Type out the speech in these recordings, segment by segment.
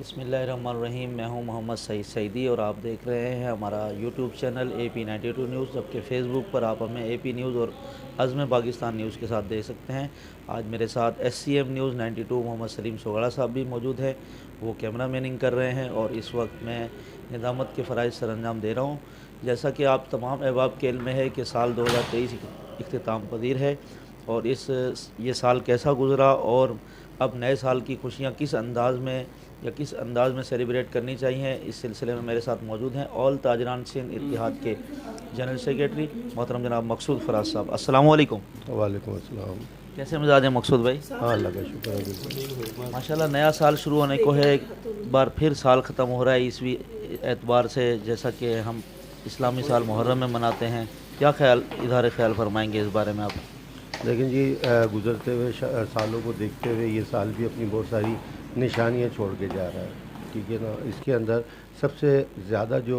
بسم اللہ الرحمن الرحیم. میں ہوں محمد سعید سعیدی اور آپ دیکھ رہے ہیں ہمارا یوٹیوب چینل AP92 نیوز، جبکہ فیس بک پر آپ ہمیں AP نیوز اور عزم پاکستان نیوز کے ساتھ دیکھ سکتے ہیں. آج میرے ساتھ SCM نیوز 92 محمد سلیم سوگڑا صاحب بھی موجود ہیں. وہ کیمرہ میننگ کر رہے ہیں اور اس وقت میں ندامت کے فرائض سر انجام دے رہا ہوں. جیسا کہ آپ تمام احباب کے علم میں ہے کہ سال 2023 اختتام پذیر ہے، اور یہ سال کیسا گزرا اور اب نئے سال کی خوشیاں کس انداز میں سیلیبریٹ کرنی چاہیے، اس سلسلے میں میرے ساتھ موجود ہیں آل تاجران سندھ اتحاد کے جنرل سیکریٹری محترم جناب مقصود فراز صاحب. السلام علیکم. وعلیکم السلام. کیسے مزاج ہیں مقصود بھائی؟ ہاں، اللہ کا شکر ہے. بالکل ماشاءاللہ نیا سال شروع ہونے کو ہے، ایک بار پھر سال ختم ہو رہا ہے عیسوی اعتبار سے، جیسا کہ ہم اسلامی سال محرم میں مناتے ہیں. کیا اظہار خیال فرمائیں گے اس بارے میں آپ؟ لیکن جی، گزرتے ہوئے سالوں کو دیکھتے ہوئے یہ سال بھی اپنی بہت ساری نشانیاں چھوڑ کے جا رہا ہے. ٹھیک ہے نا. اس کے اندر سب سے زیادہ جو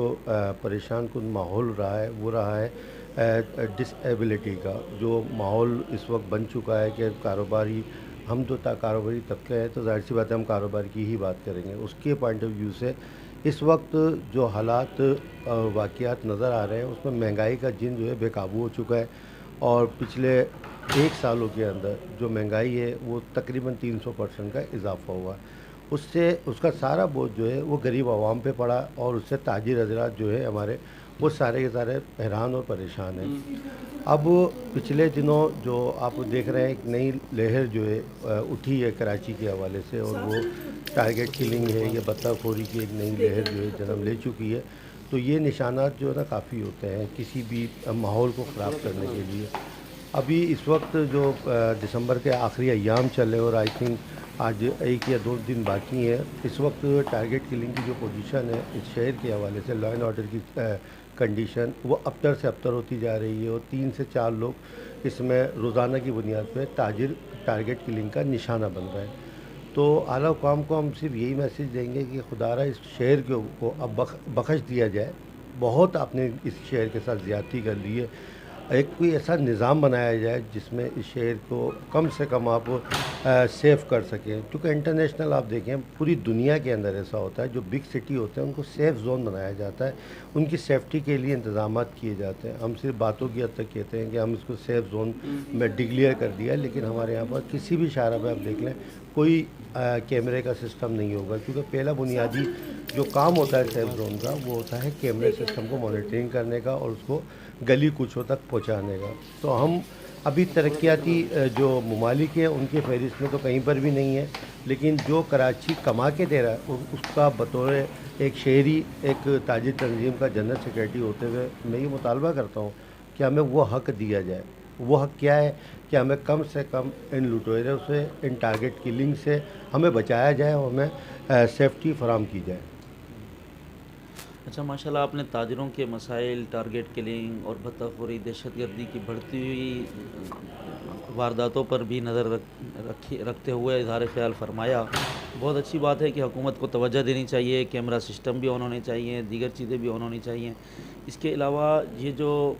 پریشان کن ماحول رہا ہے وہ رہا ہے ڈس ایبلٹی کا. جو ماحول اس وقت بن چکا ہے کہ ہم تو کاروباری طبقہ ہے، تو ظاہر سی بات ہے ہم کاروبار کی ہی بات کریں گے. اس کے پوائنٹ آف ویو سے اس وقت جو حالات واقعات نظر آ رہے ہیں اس میں مہنگائی کا جن جو ہے بے قابو ہو چکا ہے، اور پچھلے 1 سالوں کے اندر جو مہنگائی ہے وہ تقریباً 300% کا اضافہ ہوا. اس کا سارا بوجھ جو ہے وہ غریب عوام پہ پڑا، اور اس سے تاجر حضرات جو ہے ہمارے وہ سارے کے سارے حیران اور پریشان ہیں. اب پچھلے دنوں جو آپ دیکھ رہے ہیں ایک نئی لہر جو ہے اٹھی ہے کراچی کے حوالے سے، اور وہ ٹارگٹ کلنگ ہے یا بطہ خوری کی ایک نئی لہر جو ہے جنم لے چکی ہے. تو یہ نشانات جو ہے نا کافی ہوتے ہیں کسی بھی ماحول کو خراب کرنے کے لیے. ابھی اس وقت جو دسمبر کے آخری ایام چل رہے ہیں، اور آئی تھنک آج 1 یا 2 دن باقی ہیں، اس وقت ٹارگٹ کلنگ کی جو پوزیشن ہے اس شہر کے حوالے سے، لا اینڈ آرڈر کی کنڈیشن وہ ابتر سے ابتر ہوتی جا رہی ہے، اور 3 سے 4 لوگ اس میں روزانہ کی بنیاد پہ ٹارگٹ کلنگ کا نشانہ بن رہے ہیں. تو اعلیٰ حکام کو ہم صرف یہی میسیج دیں گے کہ خدا را اس شہر کو اب بخش دیا جائے. بہت آپ نے اس شہر کے ساتھ زیادتی کر لی ہے. ایک کوئی ایسا نظام بنایا جائے جس میں اس شہر کو کم سے کم آپ سیف کر سکیں. کیونکہ انٹرنیشنل آپ دیکھیں پوری دنیا کے اندر ایسا ہوتا ہے، جو بگ سٹی ہوتے ہیں ان کو سیف زون بنایا جاتا ہے، ان کی سیفٹی کے لیے انتظامات کیے جاتے ہیں. ہم صرف باتوں کی حد تک کہتے ہیں کہ ہم اس کو سیف زون میں ڈکلیئر کر دیا ہے، لیکن ہمارے یہاں پر کسی بھی شہر پہ آپ دیکھ لیں کوئی کیمرے کا سسٹم نہیں ہوگا. کیونکہ پہلا بنیادی جو کام ہوتا ہے سیف زون کا وہ ہوتا ہے کیمرے سسٹم کو مانیٹرنگ کرنے کا اور اس کو گلی کوچوں تک پہنچانے کا. تو ہم ابھی ترقیاتی جو ممالک ہیں ان کے فہرست میں تو کہیں پر بھی نہیں ہے، لیکن جو کراچی کما کے دے رہا ہے اس کا بطور ایک شہری ایک تاجر تنظیم کا جنرل سیکریٹری ہوتے ہوئے میں یہ مطالبہ کرتا ہوں کہ ہمیں وہ حق دیا جائے. وہ حق کیا ہے کہ ہمیں کم سے کم ان لٹیروں سے، ان ٹارگٹ کلنگ سے ہمیں بچایا جائے اور ہمیں سیفٹی فراہم کی جائے. اچھا، ماشاءاللہ آپ نے تاجروں کے مسائل، ٹارگٹ کلنگ اور بھتہ خوری، دہشت گردی کی بڑھتی ہوئی وارداتوں پر بھی نظر رکھتے ہوئے اظہار خیال فرمایا. بہت اچھی بات ہے کہ حکومت کو توجہ دینی چاہیے، کیمرہ سسٹم بھی آن ہونے چاہیے، دیگر چیزیں بھی آن ہونی چاہیے. اس کے علاوہ یہ جو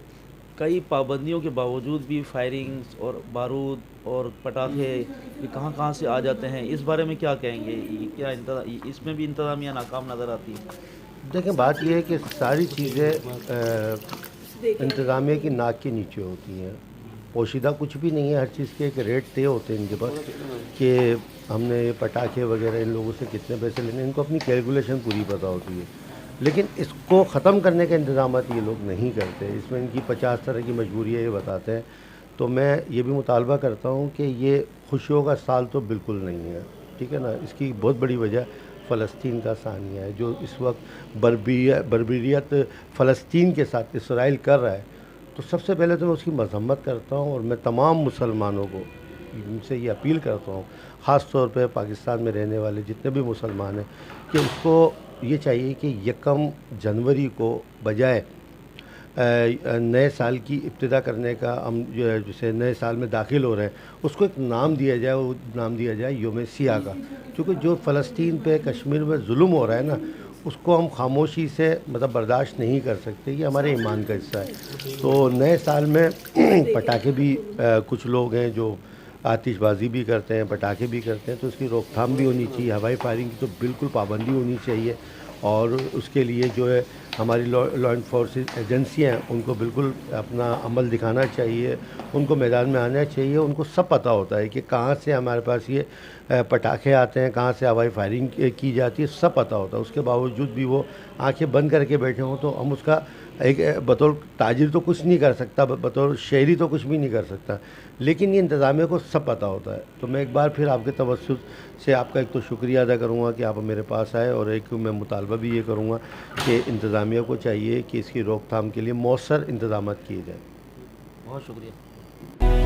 کئی پابندیوں کے باوجود بھی فائرنگز اور بارود اور پٹاخے یہ کہاں کہاں سے آ جاتے ہیں، اس بارے میں کیا کہیں گے؟ کیا اس میں بھی انتظامیہ ناکام نظر آتی ہے؟ دیکھیں، بات یہ ہے کہ ساری چیزیں انتظامیہ کی ناک کے نیچے ہوتی ہیں. پوشیدہ کچھ بھی نہیں ہے، ہر چیز کے ایک ریٹ طے ہوتے ہیں ان کے پاس کہ ہم نے پٹاخے وغیرہ ان لوگوں سے کتنے پیسے لینے، ان کو اپنی کیلکولیشن پوری پتہ ہوتی ہے. لیکن اس کو ختم کرنے کے انتظامات یہ لوگ نہیں کرتے. اس میں ان کی 50 طرح کی مجبوریاں یہ بتاتے ہیں. تو میں یہ بھی مطالبہ کرتا ہوں کہ یہ خوشیوں کا سال تو بالکل نہیں ہے. ٹھیک ہے نا. اس کی بہت بڑی وجہ فلسطین کا ثانیہ ہے، جو اس وقت بربریت فلسطین کے ساتھ اسرائیل کر رہا ہے. تو سب سے پہلے تو میں اس کی مذمت کرتا ہوں، اور میں تمام مسلمانوں کو ان سے یہ اپیل کرتا ہوں، خاص طور پہ پاکستان میں رہنے والے جتنے بھی مسلمان ہیں، کہ اس کو یہ چاہیے کہ 1 جنوری کو بجائے نئے سال کی ابتدا کرنے کا، ہم جسے نئے سال میں داخل ہو رہے ہیں، اس کو ایک نام دیا جائے. وہ نام دیا جائے یوم سیاہ کا. کیونکہ جو فلسطین پہ کشمیر میں ظلم ہو رہا ہے نا، اس کو ہم خاموشی سے برداشت نہیں کر سکتے. یہ ہمارے ایمان کا حصہ ہے. تو نئے سال میں پٹاخے بھی کچھ لوگ ہیں جو آتش بازی بھی کرتے ہیں، پٹاخے بھی کرتے ہیں، تو اس کی روک تھام بھی ہونی چاہیے۔ ہوائی فائرنگ کی تو بالکل پابندی ہونی چاہیے، اور اس کے لیے جو ہے ہماری لا انفورسنگ ایجنسیاں ہیں ان کو بالکل اپنا عمل دکھانا چاہیے، ان کو میدان میں آنا چاہیے۔ ان کو سب پتہ ہوتا ہے کہ کہاں سے ہمارے پاس یہ پٹاخے آتے ہیں، کہاں سے ہوائی فائرنگ کی جاتی ہے، سب پتہ ہوتا ہے۔ اس کے باوجود بھی وہ آنکھیں بند کر کے بیٹھے ہوں، تو ہم اس کا ایک بطور تاجر تو کچھ نہیں کر سکتا، بطور شہری تو کچھ بھی نہیں کر سکتا، لیکن یہ انتظامیہ کو سب پتہ ہوتا ہے۔ تو میں ایک بار پھر آپ کے توسط سے آپ کا ایک تو شکریہ ادا کروں گا کہ آپ میرے پاس آئے، اور ایک میں مطالبہ بھی یہ کروں گا کہ انتظامیہ کو چاہیے کہ اس کی روک تھام کے لیے مؤثر انتظامات کیے جائیں۔ بہت شکریہ۔